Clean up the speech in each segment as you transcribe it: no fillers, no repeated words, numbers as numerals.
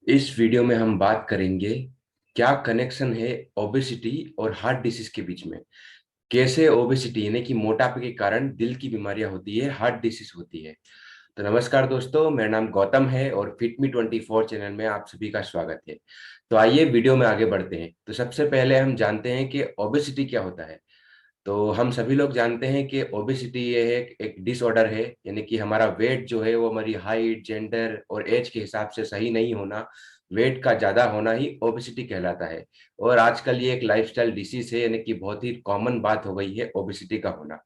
इस वीडियो में हम बात करेंगे क्या कनेक्शन है ओबेसिटी और हार्ट डिसीज के बीच में। कैसे ओबेसिटी यानी कि मोटापे के कारण दिल की बीमारियां होती है, हार्ट डिसीज होती है। तो नमस्कार दोस्तों, मेरा नाम गौतम है और फिटमी 24 चैनल में आप सभी का स्वागत है। तो आइए वीडियो में आगे बढ़ते हैं। तो सबसे पहले हम जानते हैं कि ओबेसिटी क्या होता है। तो हम सभी लोग जानते हैं कि ओबेसिटी ये एक डिसऑर्डर है, यानी कि हमारा वेट जो है वो हमारी हाइट, जेंडर और एज के हिसाब से सही नहीं होना, वेट का ज्यादा होना ही ओबेसिटी कहलाता है। और आजकल ये एक लाइफस्टाइल डिसीज है, यानी कि बहुत ही कॉमन बात हो गई है ओबेसिटी का होना।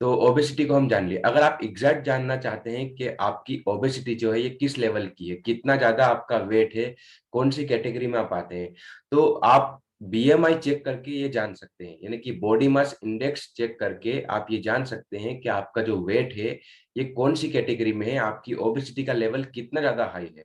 तो ओबेसिटी को हम जान लिए। अगर आप एग्जैक्ट जानना चाहते हैं कि आपकी ओबेसिटी जो है ये किस लेवल की है, कितना ज्यादा आपका वेट है, कौन सी कैटेगरी में आप आते हैं, तो आप बीएमआई चेक करके ये जान सकते हैं। यानी कि बॉडी मास इंडेक्स चेक करके आप ये जान सकते हैं कि आपका जो वेट है ये कौन सी कैटेगरी में है, आपकी ओबेसिटी का लेवल कितना ज्यादा हाई है।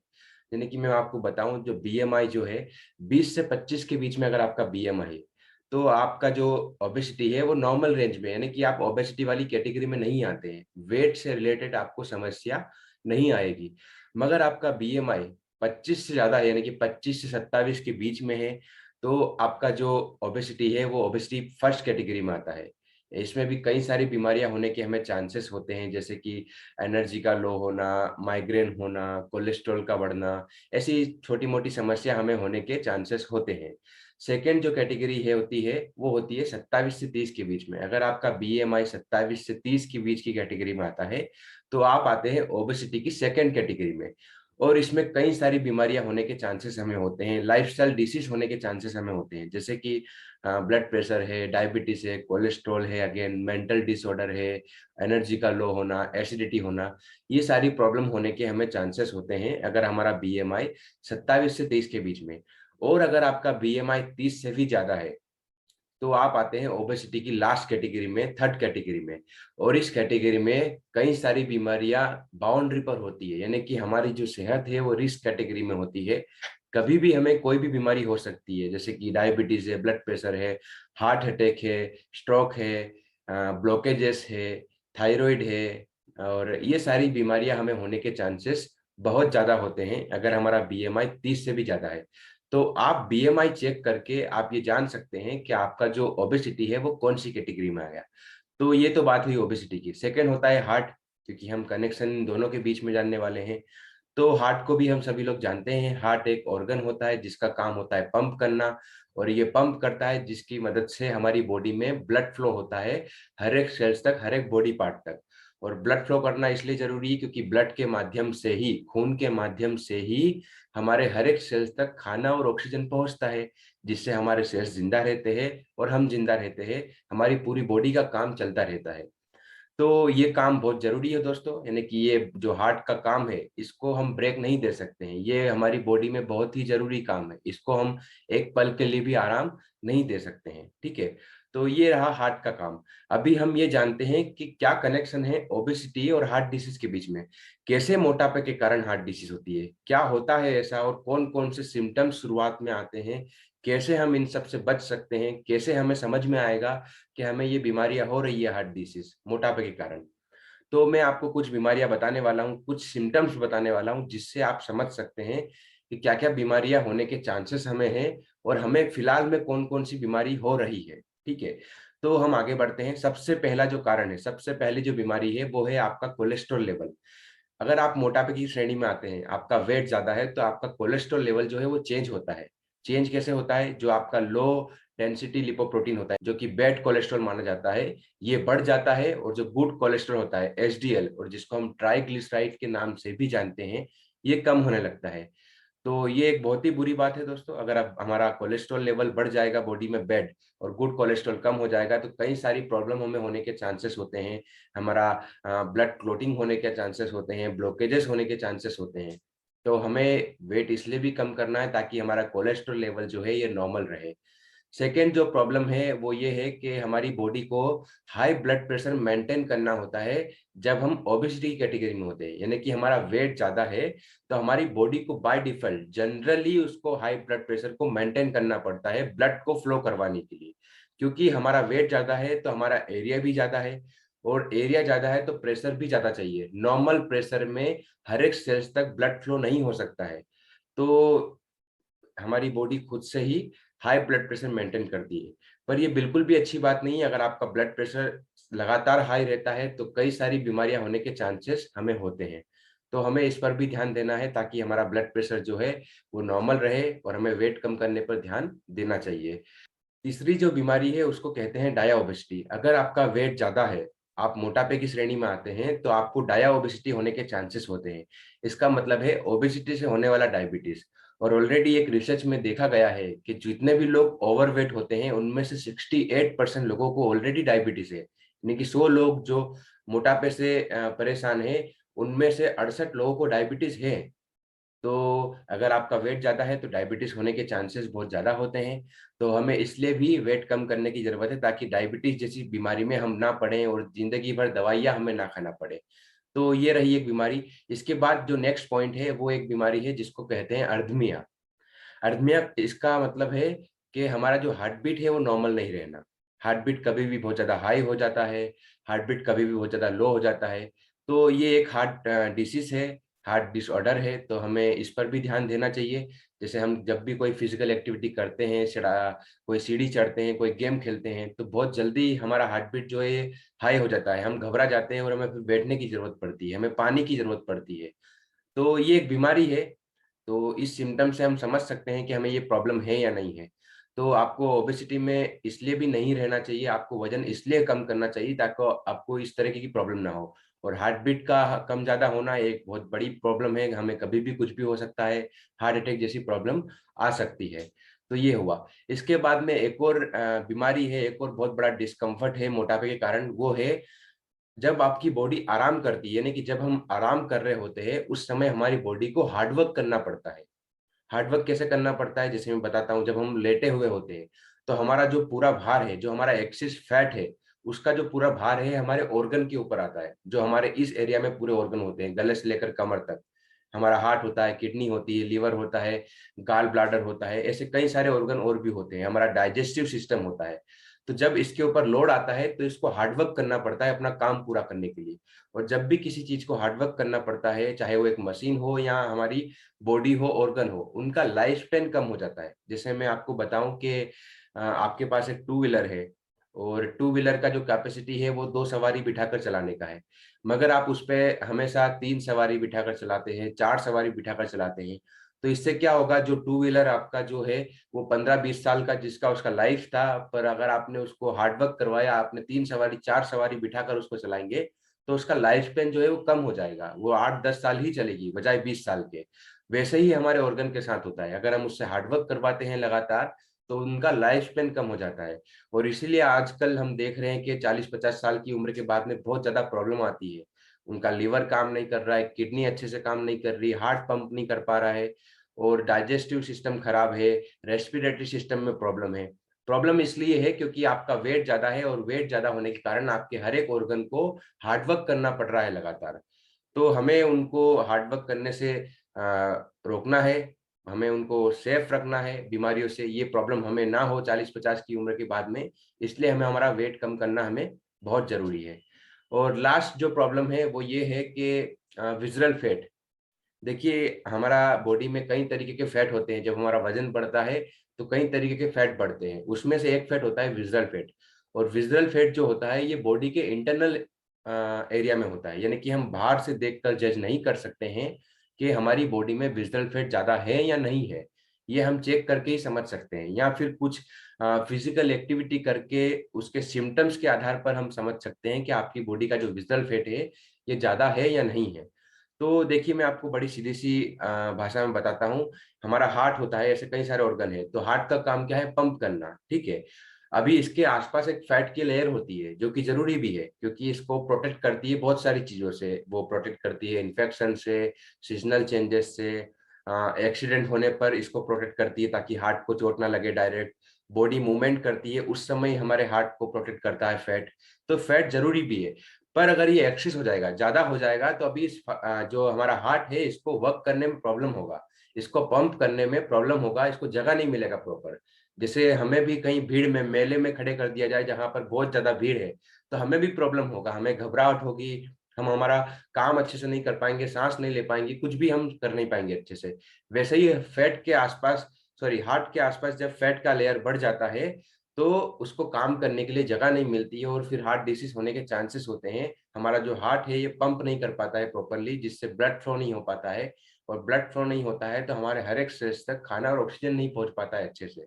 यानी कि मैं आपको बताऊं, जो बीएमआई जो है 20 से 25 के बीच में अगर आपका बीएमआई है तो आपका जो ओबेसिटी है वो नॉर्मल रेंज में है, यानी कि आप ओबेसिटी वाली कैटेगरी में नहीं आते हैं। वेट से रिलेटेड आपको समस्या नहीं आएगी। मगर आपका बीएमआई 25 से ज्यादा है, यानी कि 25 से 27 के बीच में है, तो आपका जो ओबेसिटी है वो ओबेसिटी फर्स्ट कैटेगरी में आता है। इसमें भी कई सारी बीमारियां होने के हमें चांसेस होते हैं, जैसे कि एनर्जी का लो होना, माइग्रेन होना, कोलेस्ट्रॉल का बढ़ना, ऐसी छोटी मोटी समस्या हमें होने के चांसेस होते हैं। सेकेंड जो कैटेगरी है होती है वो होती है 27 से 30 के बीच में। अगर आपका बीएमआई 27 से 30 के बीच की कैटेगरी में आता है तो आप आते हैं ओबेसिटी की सेकेंड कैटेगरी में। और इसमें कई सारी बीमारियां होने के चांसेस हमें होते हैं, लाइफस्टाइल डिसीज होने के चांसेस हमें होते हैं, जैसे कि ब्लड प्रेशर है, डायबिटीज है, कोलेस्ट्रॉल है, अगेन मेंटल डिसऑर्डर है, एनर्जी का लो होना, एसिडिटी होना, ये सारी प्रॉब्लम होने के हमें चांसेस होते हैं अगर हमारा बीएमआई 27 से 23 के बीच में। और अगर आपका बीएमआई 30 से भी ज्यादा है तो आप आते हैं ओबेसिटी की लास्ट कैटेगरी में, थर्ड कैटेगरी में। और इस कैटेगरी में कई सारी बीमारियां बाउंड्री पर होती है, यानी कि हमारी जो सेहत है वो रिस्क कैटेगरी में होती है। कभी भी हमें कोई भी बीमारी हो सकती है, जैसे कि डायबिटीज है, ब्लड प्रेशर है, हार्ट अटैक है, स्ट्रोक है, ब्लॉकेजेस है, थायराइड है। और ये सारी बीमारियां हमें होने के चांसेस बहुत ज्यादा होते हैं अगर हमारा बीएमआई 30 से भी ज्यादा है। तो आप बीएमआई चेक करके आप ये जान सकते हैं कि आपका जो ओबेसिटी है वो कौन सी कैटेगरी में आ गया। तो ये तो बात हुई ओबेसिटी की। सेकंड होता है हार्ट, क्योंकि हम कनेक्शन दोनों के बीच में जानने वाले हैं। तो हार्ट को भी हम सभी लोग जानते हैं। हार्ट एक ऑर्गन होता है जिसका काम होता है पंप करना, और ये पंप करता है जिसकी मदद से हमारी बॉडी में ब्लड फ्लो होता है हर एक सेल्स तक, हर एक बॉडी पार्ट तक। और ब्लड फ्लो करना इसलिए जरूरी है क्योंकि ब्लड के माध्यम से ही, खून के माध्यम से ही हमारे हर एक सेल्स तक खाना और ऑक्सीजन पहुंचता है, जिससे हमारे सेल्स जिंदा रहते हैं और हम जिंदा रहते हैं। हमारी पूरी बॉडी का काम चलता रहता है। तो ये काम बहुत जरूरी है दोस्तों, यानी कि ये जो हार्ट का काम है इसको हम ब्रेक नहीं दे सकते हैं। ये हमारी बॉडी में बहुत ही जरूरी काम है, इसको हम एक पल के लिए भी आराम नहीं दे सकते हैं। ठीक है, तो ये रहा हार्ट का काम। अभी हम ये जानते हैं कि क्या कनेक्शन है ओबेसिटी और हार्ट डिसीज के बीच में। कैसे मोटापे के कारण हार्ट डिसीज होती है, क्या होता है ऐसा, और कौन कौन से सिम्टम्स शुरुआत में आते हैं, कैसे हम इन सब से बच सकते हैं, कैसे हमें समझ में आएगा कि हमें ये बीमारियां हो रही है हार्ट डिसीज मोटापे के कारण। तो मैं आपको कुछ बीमारियां बताने वाला हूँ, कुछ सिम्टम्स बताने वाला हूँ, जिससे आप समझ सकते हैं कि क्या क्या बीमारियां होने के चांसेस हमें हैं और हमें फिलहाल में कौन कौन सी बीमारी हो रही है। ठीक है, तो हम आगे बढ़ते हैं। सबसे पहला जो कारण है, सबसे पहली जो बीमारी है वो है आपका कोलेस्ट्रॉल लेवल। अगर आप मोटापे की श्रेणी में आते हैं, आपका वेट ज्यादा है, तो आपका कोलेस्ट्रॉल लेवल जो है वो चेंज होता है। चेंज कैसे होता है? जो आपका लो डेंसिटी लिपोप्रोटीन होता है, जो कि बैड कोलेस्ट्रॉल माना जाता है, ये बढ़ जाता है। और जो गुड कोलेस्ट्रॉल होता है एचडीएल, और जिसको हम ट्राइग्लिसराइड के नाम से भी जानते हैं, ये कम होने लगता है। तो ये एक बहुत ही बुरी बात है दोस्तों। अगर अब हमारा कोलेस्ट्रॉल लेवल बढ़ जाएगा बॉडी में बैड, और गुड कोलेस्ट्रॉल कम हो जाएगा, तो कई सारी प्रॉब्लम हमें होने के चांसेस होते हैं। हमारा ब्लड क्लोटिंग होने के चांसेस होते हैं, ब्लॉकेजेस होने के चांसेस होते हैं। तो हमें वेट इसलिए भी कम करना है ताकि हमारा कोलेस्ट्रॉल लेवल जो है ये नॉर्मल रहे। सेकेंड जो प्रॉब्लम है वो ये है कि हमारी बॉडी को हाई ब्लड प्रेशर मेंटेन करना होता है जब हम ओबेसिटी की कैटेगरी में होते हैं, यानी कि हमारा वेट ज्यादा है, तो हमारी बॉडी को बाय डिफॉल्ट जनरली उसको हाई ब्लड प्रेशर को मेंटेन करना पड़ता है ब्लड को फ्लो करवाने के लिए। क्योंकि हमारा वेट ज्यादा है तो हमारा एरिया भी ज्यादा है, और एरिया ज्यादा है तो प्रेशर भी ज्यादा चाहिए। नॉर्मल प्रेशर में हर एक सेल्स तक ब्लड फ्लो नहीं हो सकता है। तो हमारी बॉडी खुद से ही हाई ब्लड प्रेशर मेंटेन करती है। पर ये बिल्कुल भी अच्छी बात नहीं है। अगर आपका ब्लड प्रेशर लगातार हाई रहता है तो कई सारी बीमारियां होने के चांसेस हमें होते हैं। तो हमें इस पर भी ध्यान देना है ताकि हमारा ब्लड प्रेशर जो है वो नॉर्मल रहे, और हमें वेट कम करने पर ध्यान देना चाहिए। तीसरी जो बीमारी है उसको कहते हैं डाया ओबेसिटी। अगर आपका वेट ज्यादा है, आप मोटापे की श्रेणी में आते हैं, तो आपको डाया ओबेसिटी होने के चांसेस होते हैं। इसका मतलब है ओबेसिटी से होने वाला डायबिटीज। और ऑलरेडी एक रिसर्च में देखा गया है कि जितने भी लोग ओवरवेट होते हैं उनमें से 68% लोगों को ऑलरेडी डायबिटीज है। यानी कि 100 लोग जो मोटापे से परेशान है, उनमें से 68 लोगों को डायबिटीज है। तो अगर आपका वेट ज्यादा है तो डायबिटीज होने के चांसेस बहुत ज्यादा होते हैं। तो हमें इसलिए भी वेट कम करने की जरूरत है ताकि डायबिटीज जैसी बीमारी में हम ना पड़े और जिंदगी भर दवाइयां हमें ना खाना पड़े। तो ये रही एक बीमारी। इसके बाद जो नेक्स्ट पॉइंट है वो एक बीमारी है जिसको कहते हैं अर्धमिया। अर्धमिया इसका मतलब है कि हमारा जो हार्ट बीट है वो नॉर्मल नहीं रहना। हार्ट बीट कभी भी बहुत ज्यादा हाई हो जाता है, हार्ट बीट कभी भी बहुत ज्यादा लो हो जाता है। तो ये एक हार्ट डिसीज है, हार्ट डिसऑर्डर है। तो हमें इस पर भी ध्यान देना चाहिए। जैसे हम जब भी कोई फिजिकल एक्टिविटी करते हैं, कोई सीढ़ी चढ़ते हैं, कोई गेम खेलते हैं, तो बहुत जल्दी हमारा हार्ट बीट जो है हाई हो जाता है, हम घबरा जाते हैं और हमें फिर बैठने की जरूरत पड़ती है, हमें पानी की जरूरत पड़ती है। तो ये एक बीमारी है। तो इस सिम्टम से हम समझ सकते हैं कि हमें ये प्रॉब्लम है या नहीं है। तो आपको ओबेसिटी में इसलिए भी नहीं रहना चाहिए, आपको वजन इसलिए कम करना चाहिए ताकि आपको इस तरह की प्रॉब्लम ना हो। और हार्ट बीट का कम ज्यादा होना एक बहुत बड़ी प्रॉब्लम है, हमें कभी भी कुछ भी हो सकता है, हार्ट अटैक जैसी प्रॉब्लम आ सकती है। तो ये हुआ। इसके बाद में एक और बीमारी है, एक और बहुत बड़ा डिस्कम्फर्ट है मोटापे के कारण, वो है जब आपकी बॉडी आराम करती है। यानी कि जब हम आराम कर रहे होते हैं उस समय हमारी बॉडी को हार्डवर्क करना पड़ता है। हार्डवर्क कैसे करना पड़ता है, जैसे मैं बताता हूँ। जब हम लेटे हुए होते हैं तो हमारा जो पूरा भार है, जो हमारा एक्सिस फैट है, उसका जो पूरा भार है हमारे ऑर्गन के ऊपर आता है। जो हमारे इस एरिया में पूरे ऑर्गन होते हैं, गले से लेकर कमर तक। हमारा हार्ट होता है, किडनी होती है, लीवर होता है, गाल ब्लाडर होता है, ऐसे कई सारे ऑर्गन और भी होते हैं। हमारा डाइजेस्टिव सिस्टम होता है। तो जब इसके ऊपर लोड आता है तो इसको हार्डवर्क करना पड़ता है अपना काम पूरा करने के लिए। और जब भी किसी चीज को हार्डवर्क करना पड़ता है, चाहे वो एक मशीन हो या हमारी बॉडी हो, ऑर्गन हो, उनका लाइफ स्पेन कम हो जाता है। जैसे मैं आपको बताऊं कि आपके पास एक टू व्हीलर है, और टू व्हीलर का जो कैपेसिटी है वो 2 सवारी बिठाकर चलाने का है। मगर आप उस पर हमेशा 3 सवारी बिठाकर चलाते हैं, 4 सवारी बिठाकर चलाते हैं। तो इससे क्या होगा, जो टू व्हीलर आपका जो है वो 15-20 साल का जिसका उसका लाइफ था, पर अगर आपने उसको हार्डवर्क करवाया, आपने 3 सवारी 4 सवारी बिठाकर उसको चलाएंगे, तो उसका लाइफ स्पेन जो है वो कम हो जाएगा, वो 8-10 साल ही चलेगी बजाय 20 साल के। वैसे ही हमारे ऑर्गन के साथ होता है, अगर हम उससे हार्डवर्क करवाते हैं लगातार तो उनका लाइफ स्पेन कम हो जाता है। और इसीलिए आजकल हम देख रहे हैं कि 40-50 साल की उम्र के बाद में बहुत ज्यादा प्रॉब्लम आती है। उनका लीवर काम नहीं कर रहा है, किडनी अच्छे से काम नहीं कर रही, हार्ट पंप नहीं कर पा रहा है, और डाइजेस्टिव सिस्टम खराब है, रेस्पिरेटरी सिस्टम में प्रॉब्लम है। प्रॉब्लम इसलिए है क्योंकि आपका वेट ज्यादा है, और वेट ज्यादा होने के कारण आपके हर एक ऑर्गन को हार्डवर्क करना पड़ रहा है लगातार। तो हमें उनको हार्डवर्क करने से रोकना है, हमें उनको सेफ रखना है बीमारियों से, ये प्रॉब्लम हमें ना हो 40-50 की उम्र के बाद में। इसलिए हमें हमारा वेट कम करना हमें बहुत जरूरी है। और लास्ट जो प्रॉब्लम है वो ये है कि विजरल फैट। देखिए, हमारा बॉडी में कई तरीके के फैट होते हैं। जब हमारा वजन बढ़ता है तो कई तरीके के फैट बढ़ते हैं, उसमें से एक फैट होता है विजरल फैट। और विजरल फैट जो होता है ये बॉडी के इंटरनल एरिया में होता है। यानी कि हम बाहर से देखकर जज नहीं कर सकते हैं कि हमारी बॉडी में विजरल फैट ज्यादा है या नहीं है। ये हम चेक करके ही समझ सकते हैं, या फिर कुछ फिजिकल एक्टिविटी करके उसके सिम्टम्स के आधार पर हम समझ सकते हैं कि आपकी बॉडी का जो विजरल फैट है ये ज्यादा है या नहीं है। तो देखिए, मैं आपको बड़ी सीधी सी भाषा में बताता हूँ। हमारा हार्ट होता है, ऐसे कई सारे ऑर्गन है, तो हार्ट का काम क्या है, पंप करना, ठीक है। अभी इसके आसपास एक फैट की लेयर होती है जो कि जरूरी भी है, क्योंकि इसको प्रोटेक्ट करती है बहुत सारी चीजों से। वो प्रोटेक्ट करती है इन्फेक्शन से, सीजनल चेंजेस से, एक्सीडेंट होने पर इसको प्रोटेक्ट करती है ताकि हार्ट को चोट ना लगे डायरेक्ट। बॉडी मूवमेंट करती है उस समय हमारे हार्ट को प्रोटेक्ट करता है फैट। तो फैट जरूरी भी है। पर अगर ये एक्सेस हो जाएगा, ज्यादा हो जाएगा, तो अभी जो हमारा हार्ट है इसको वर्क करने में प्रॉब्लम होगा, इसको पंप करने में प्रॉब्लम होगा, इसको जगह नहीं मिलेगा प्रॉपर। जैसे हमें भी कहीं भीड़ में, मेले में खड़े कर दिया जाए जहां पर बहुत ज्यादा भीड़ है, तो हमें भी प्रॉब्लम होगा, हमें घबराहट होगी, हम हमारा काम अच्छे से नहीं कर पाएंगे, सांस नहीं ले पाएंगे, कुछ भी हम कर नहीं पाएंगे अच्छे से। वैसे ही फैट के आसपास, सॉरी, हार्ट के आसपास जब फैट का लेयर बढ़ जाता है तो उसको काम करने के लिए जगह नहीं मिलती है और फिर हार्ट डिसीज होने के चांसेस होते हैं। हमारा जो हार्ट है ये पंप नहीं कर पाता है प्रॉपरली, जिससे ब्लड फ्लो नहीं हो पाता है, और ब्लड फ्लो नहीं होता है तो हमारे हर एक सेल्स तक खाना और ऑक्सीजन नहीं पहुंच पाता है अच्छे से,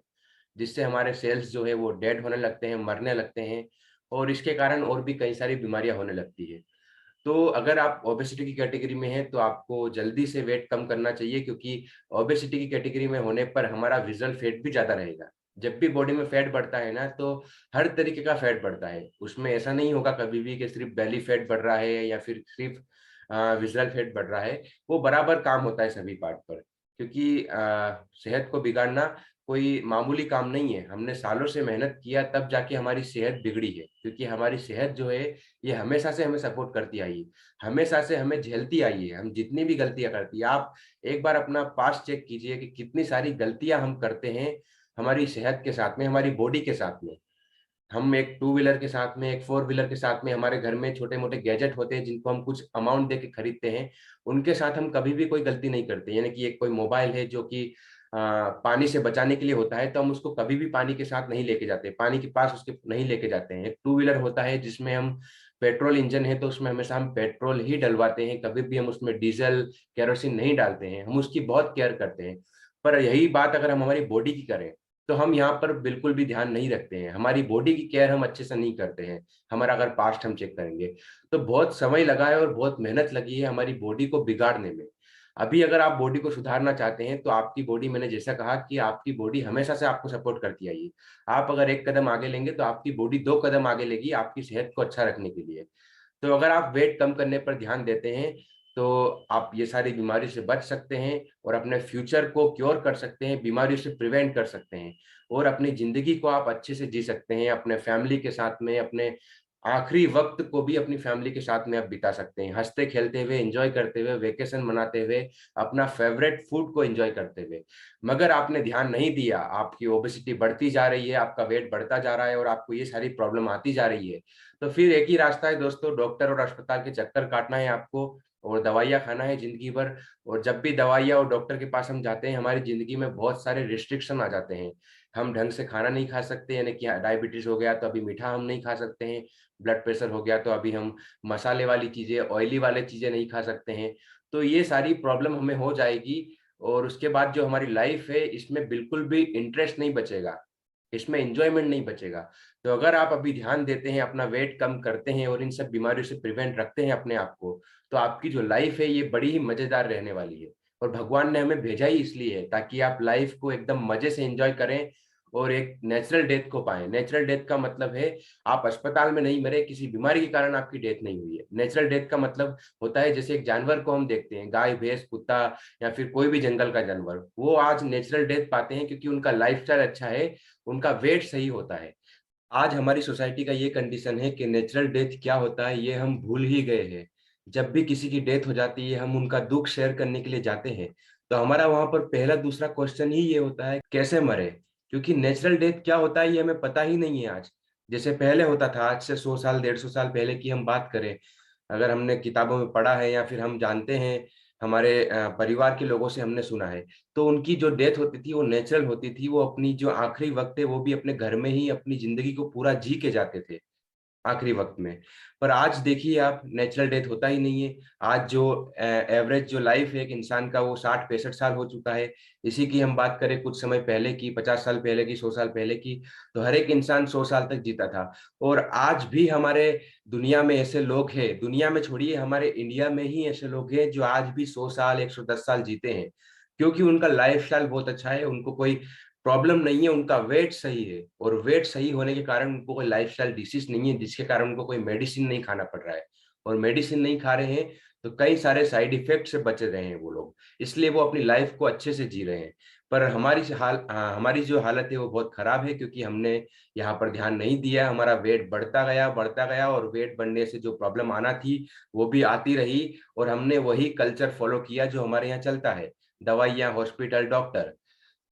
जिससे हमारे सेल्स जो है वो डेड होने लगते हैं, मरने लगते हैं, और इसके कारण और भी कई सारी बीमारियां होने लगती है। तो अगर आप ओबेसिटी की कैटेगरी में हैं तो आपको जल्दी से वेट कम करना चाहिए, क्योंकि ओबेसिटी की कैटेगरी में होने पर हमारा विजुअल फैट भी ज्यादा रहेगा। जब भी बॉडी में फैट बढ़ता है ना, तो हर तरीके का फैट बढ़ता है, उसमें ऐसा नहीं होगा कभी भी कि सिर्फ बेली फैट बढ़ रहा है या फिर सिर्फ विजुअल फैट बढ़ रहा है। वो बराबर काम होता है सभी पार्ट पर, क्योंकि सेहत को बिगाड़ना कोई मामूली काम नहीं है। हमने सालों से मेहनत किया तब जाके हमारी सेहत बिगड़ी है, क्योंकि हमारी सेहत जो है ये हमेशा से हमें सपोर्ट करती आई है, हमेशा से हमें झेलती आई है। हम जितनी भी गलतियां करती है, आप एक बार अपना पास्ट चेक कीजिए कि कितनी सारी गलतियां हम करते हैं हमारी सेहत के साथ में, हमारी बॉडी के साथ में। हम एक टू व्हीलर के साथ में, एक फोर व्हीलर के साथ में, हमारे घर में छोटे मोटे गैजेट होते हैं जिनको हम कुछ अमाउंट दे के खरीदते हैं, उनके साथ हम कभी भी कोई गलती नहीं करते। यानी कि एक कोई मोबाइल है जो कि पानी से बचाने के लिए होता है, तो हम उसको कभी भी पानी के साथ नहीं लेके जाते, पानी के पास उसके नहीं लेके जाते हैं। एक टू व्हीलर होता है जिसमें हम पेट्रोल इंजन है तो उसमें हमेशा हम पेट्रोल ही डलवाते हैं, कभी भी हम उसमें डीजल केरोसिन नहीं डालते हैं, हम उसकी बहुत केयर करते हैं। पर यही बात अगर हम हमारी बॉडी की करें तो हम यहाँ पर बिल्कुल भी ध्यान नहीं रखते हैं, हमारी बॉडी की केयर हम अच्छे से नहीं करते हैं। हमारा अगर पास्ट हम चेक करेंगे तो बहुत समय लगा है और बहुत मेहनत लगी है हमारी बॉडी को बिगाड़ने में। अभी अगर आप बॉडी को सुधारना चाहते हैं तो आपकी बॉडी, मैंने जैसा कहा कि आपकी बॉडी हमेशा से आपको सपोर्ट करती आई है। आप अगर एक कदम आगे लेंगे तो आपकी बॉडी दो कदम आगे लेगी आपकी सेहत को अच्छा रखने के लिए। तो अगर आप वेट कम करने पर ध्यान देते हैं तो आप ये सारी बीमारी से बच सकते हैं और अपने फ्यूचर को क्योर कर सकते हैं, बीमारियों से प्रिवेंट कर सकते हैं, और अपनी जिंदगी को आप अच्छे से जी सकते हैं, अपने फैमिली के साथ में, अपने आखिरी वक्त को भी अपनी फैमिली के साथ में आप बिता सकते हैं, हंसते खेलते हुए, एंजॉय करते हुए, वेकेशन मनाते हुए, अपना फेवरेट फूड को एंजॉय करते हुए। मगर आपने ध्यान नहीं दिया, आपकी ओबेसिटी बढ़ती जा रही है, आपका वेट बढ़ता जा रहा है और आपको ये सारी प्रॉब्लम आती जा रही है। तो फिर एक ही रास्ता है दोस्तों, डॉक्टर और अस्पताल के चक्कर काटना है आपको और दवाइयाँ खाना है जिंदगी भर। और जब भी दवाइयाँ और डॉक्टर के पास हम जाते हैं, हमारी जिंदगी में बहुत सारे रिस्ट्रिक्शन आ जाते हैं। हम ढंग से खाना नहीं खा सकते, यानी कि डायबिटीज हो गया तो अभी मीठा हम नहीं खा सकते हैं, ब्लड प्रेशर हो गया तो अभी हम मसाले वाली चीजें, ऑयली वाले चीजें नहीं खा सकते हैं। तो ये सारी प्रॉब्लम हमें हो जाएगी और उसके बाद जो हमारी लाइफ है इसमें बिल्कुल भी इंटरेस्ट नहीं बचेगा, इसमें एंजॉयमेंट नहीं बचेगा। तो अगर आप अभी ध्यान देते हैं, अपना वेट कम करते हैं और इन सब बीमारियों से प्रिवेंट रखते हैं अपने आप को, तो आपकी जो लाइफ है ये बड़ी ही मजेदार रहने वाली है। और भगवान ने हमें भेजा ही इसलिए है ताकि आप लाइफ को एकदम मजे से एंजॉय करें और एक नेचुरल डेथ को पाएं। नेचुरल डेथ का मतलब है आप अस्पताल में नहीं मरे, किसी बीमारी के कारण आपकी डेथ नहीं हुई है। नेचुरल डेथ का मतलब होता है जैसे एक जानवर को हम देखते हैं, गाय भैंस कुत्ता या फिर कोई भी जंगल का जानवर, वो आज नेचुरल डेथ पाते हैं क्योंकि उनका लाइफस्टाइल अच्छा है, उनका वेट सही होता है। आज हमारी सोसाइटी का ये कंडीशन है कि नेचुरल डेथ क्या होता है ये हम भूल ही गए हैं। जब भी किसी की डेथ हो जाती है, हम उनका दुख शेयर करने के लिए जाते हैं, तो हमारा वहां पर पहला दूसरा क्वेश्चन ही ये होता है कैसे मरे, क्योंकि नेचुरल डेथ क्या होता है ये हमें पता ही नहीं है आज। जैसे पहले होता था, आज से 100 साल 150 साल पहले की हम बात करें, अगर हमने किताबों में पढ़ा है या फिर हम जानते हैं, हमारे परिवार के लोगों से हमने सुना है, तो उनकी जो डेथ होती थी वो नेचुरल होती थी। वो अपनी जो आखिरी वक्त है वो भी अपने घर में ही अपनी जिंदगी को पूरा जी के जाते थे आखिरी वक्त में। पर आज देखिए आप, नेचुरल डेथ होता ही नहीं है। आज जो एवरेज जो लाइफ है एक इंसान का वो 60 65 साल हो चुका है। इसी की हम बात करें कुछ समय पहले की, 50 साल पहले की, 100 साल पहले की, तो हर एक इंसान 100 साल तक जीता था। और आज भी हमारे दुनिया में ऐसे लोग हैं, दुनिया में छोड़िए, हमारे इंडिया में ही ऐसे लोग हैं जो आज भी 100 साल 110 साल जीते हैं, क्योंकि उनका लाइफ स्टाइल बहुत अच्छा है, उनको कोई प्रॉब्लम नहीं है, उनका वेट सही है, और वेट सही होने के कारण उनको कोई लाइफस्टाइल डिसीज नहीं है जिसके कारण उनको कोई मेडिसिन नहीं खाना पड़ रहा है। और मेडिसिन नहीं खा रहे हैं तो कई सारे साइड इफेक्ट से बच रहे हैं वो लोग, इसलिए वो अपनी लाइफ को अच्छे से जी रहे हैं। पर हमारी जो हालत है वो बहुत खराब है, क्योंकि हमने यहाँ पर ध्यान नहीं दिया, हमारा वेट बढ़ता गया और वेट बढ़ने से जो प्रॉब्लम आना थी वो भी आती रही, और हमने वही कल्चर फॉलो किया जो हमारे यहाँ चलता है, दवाइयाँ, हॉस्पिटल, डॉक्टर।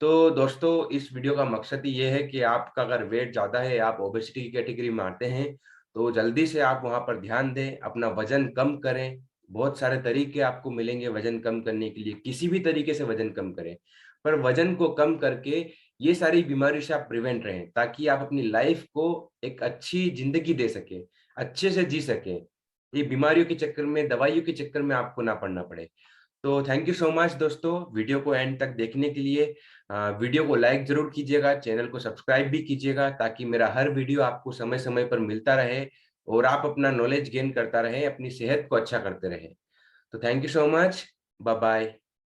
तो दोस्तों इस वीडियो का मकसद ही ये है कि आपका अगर वेट ज्यादा है, आप ओबेसिटी की कैटेगरी में आते हैं, तो जल्दी से आप वहां पर ध्यान दें, अपना वजन कम करें। बहुत सारे तरीके आपको मिलेंगे वजन कम करने के लिए, किसी भी तरीके से वजन कम करें, पर वजन को कम करके ये सारी बीमारी से आप प्रिवेंट रहें, ताकि आप अपनी लाइफ को एक अच्छी जिंदगी दे सके, अच्छे से जी सके, ये बीमारियों के चक्कर में, दवाइयों के चक्कर में आपको ना पड़ना पड़े। तो थैंक यू सो मच दोस्तों, वीडियो को एंड तक देखने के लिए। वीडियो को लाइक जरूर कीजिएगा, चैनल को सब्सक्राइब भी कीजिएगा, ताकि मेरा हर वीडियो आपको समय समय पर मिलता रहे और आप अपना नॉलेज गेन करता रहे, अपनी सेहत को अच्छा करते रहे। तो thank you so much, bye bye.